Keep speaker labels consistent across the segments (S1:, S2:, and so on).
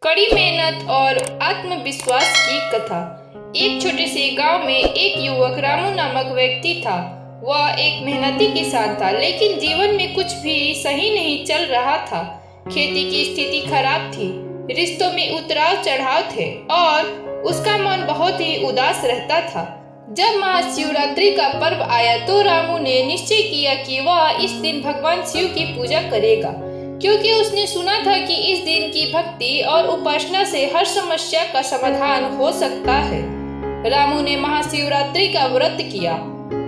S1: कड़ी मेहनत और आत्मविश्वास की कथा। एक छोटे से गांव में एक युवक रामू नामक व्यक्ति था। वह एक मेहनती किसान था, लेकिन जीवन में कुछ भी सही नहीं चल रहा था। खेती की स्थिति खराब थी, रिश्तों में उतराव चढ़ाव थे और उसका मन बहुत ही उदास रहता था। जब महाशिवरात्रि का पर्व आया तो रामू ने निश्चय किया कि वह इस दिन भगवान शिव की पूजा करेगा, क्योंकि उसने सुना था कि इस दिन की भक्ति और उपासना से हर समस्या का समाधान हो सकता है। रामू ने महाशिवरात्रि का व्रत किया।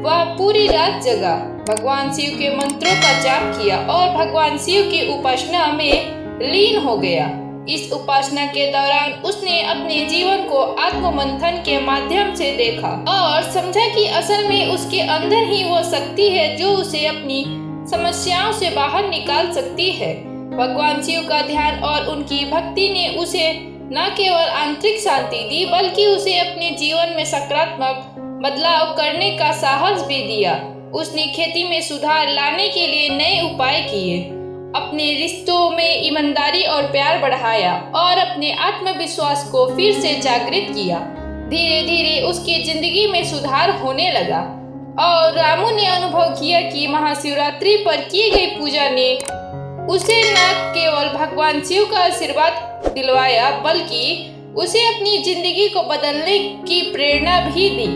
S1: वह पूरी रात जगा, भगवान शिव के मंत्रों का जाप किया और भगवान शिव की उपासना में लीन हो गया। इस उपासना के दौरान उसने अपने जीवन को आत्ममंथन के माध्यम से देखा और समझा कि असल में उसके अंदर ही वो शक्ति है जो उसे अपनी समस्याओं से बाहर निकाल सकती है। भगवान शिव का ध्यान और उनकी भक्ति ने उसे न केवल आंतरिक शांति दी, बल्कि उसे अपने जीवन में सकारात्मक बदलाव करने का साहस भी दिया। उसने खेती में सुधार लाने के लिए नए उपाय किए, अपने रिश्तों में ईमानदारी और प्यार बढ़ाया और अपने आत्मविश्वास को फिर से जागृत किया। धीरे धीरे उसकी जिंदगी में सुधार होने लगा और रामू ने अनुभव किया कि महाशिवरात्रि पर की गई पूजा ने उसे न केवल भगवान शिव का आशीर्वाद दिलवाया, बल्कि उसे अपनी जिंदगी को बदलने की प्रेरणा भी दी।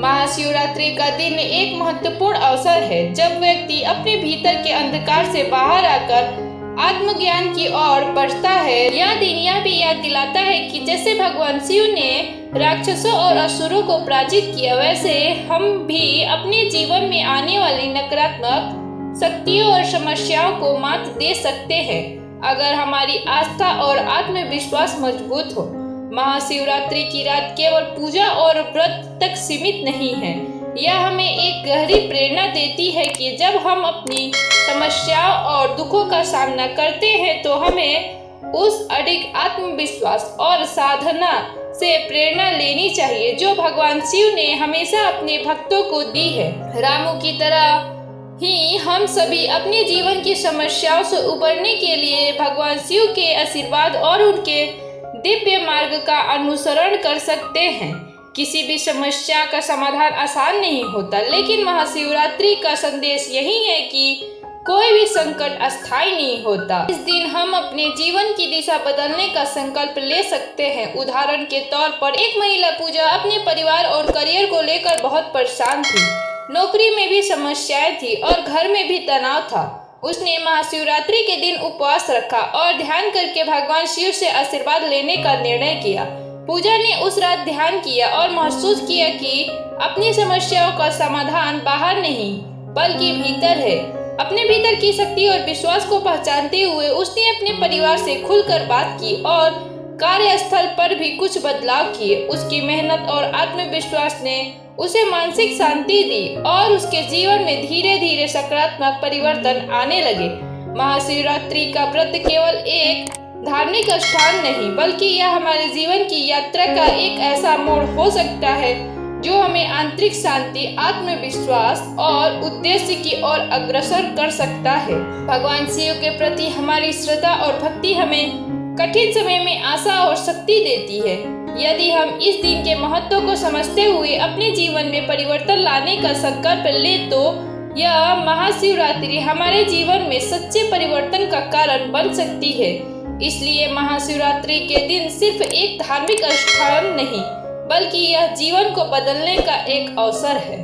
S1: महाशिवरात्रि का दिन एक महत्वपूर्ण अवसर है, जब व्यक्ति अपने भीतर के अंधकार से बाहर आकर आत्मज्ञान की ओर बढ़ता है। यह दिन यह भी याद दिलाता है कि जैसे भगवान शिव ने राक्षसों और असुरों को पराजित किया, वैसे हम भी अपने जीवन में आने वाली नकारात्मक शक्तियों और समस्याओं को मात दे सकते हैं, अगर हमारी आस्था और आत्मविश्वास मजबूत हो। महाशिवरात्रि की रात केवल पूजा और व्रत तक सीमित नहीं है, यह हमें एक गहरी प्रेरणा देती है कि जब हम अपनी समस्याओं और दुखों का सामना करते हैं तो हमें उस अडिग आत्मविश्वास और साधना से प्रेरणा लेनी चाहिए जो भगवान शिव ने हमेशा अपने भक्तों को दी है। रामू की तरह ही हम सभी अपने जीवन की समस्याओं से उबरने के लिए भगवान शिव के आशीर्वाद और उनके दिव्य मार्ग का अनुसरण कर सकते हैं। किसी भी समस्या का समाधान आसान नहीं होता, लेकिन महाशिवरात्रि का संदेश यही है कि कोई भी संकट अस्थायी नहीं होता। इस दिन हम अपने जीवन की दिशा बदलने का संकल्प ले सकते हैं। उदाहरण के तौर पर एक महिला पूजा अपने परिवार और करियर को लेकर बहुत परेशान थी। नौकरी में भी समस्याएं थी और घर में भी तनाव था। उसने महाशिवरात्रि के दिन उपवास रखा और ध्यान करके भगवान शिव से आशीर्वाद लेने का निर्णय किया। पूजा ने उस रात ध्यान किया और महसूस किया कि अपनी समस्याओं का समाधान बाहर नहीं बल्कि भीतर है। अपने भीतर की शक्ति और विश्वास को पहचानते हुए उसने अपने परिवार से खुलकर बात की और कार्यस्थल पर भी कुछ बदलाव किए। उसकी मेहनत और आत्मविश्वास ने उसे मानसिक शांति दी और उसके जीवन में धीरे धीरे सकारात्मक परिवर्तन आने लगे। महाशिवरात्रि का व्रत केवल एक धार्मिक स्थान नहीं, बल्कि यह हमारे जीवन की यात्रा का एक ऐसा मोड़ हो सकता है जो हमें आंतरिक शांति, आत्मविश्वास और उद्देश्य की ओर अग्रसर कर सकता है। भगवान शिव के प्रति हमारी श्रद्धा और भक्ति हमें कठिन समय में आशा और शक्ति देती है। यदि हम इस दिन के महत्व को समझते हुए अपने जीवन में परिवर्तन लाने का संकल्प ले तो यह महाशिवरात्रि हमारे जीवन में सच्चे परिवर्तन का कारण बन सकती है। इसलिए महाशिवरात्रि के दिन सिर्फ एक धार्मिक स्थान नहीं, बल्कि यह जीवन को बदलने का एक अवसर है।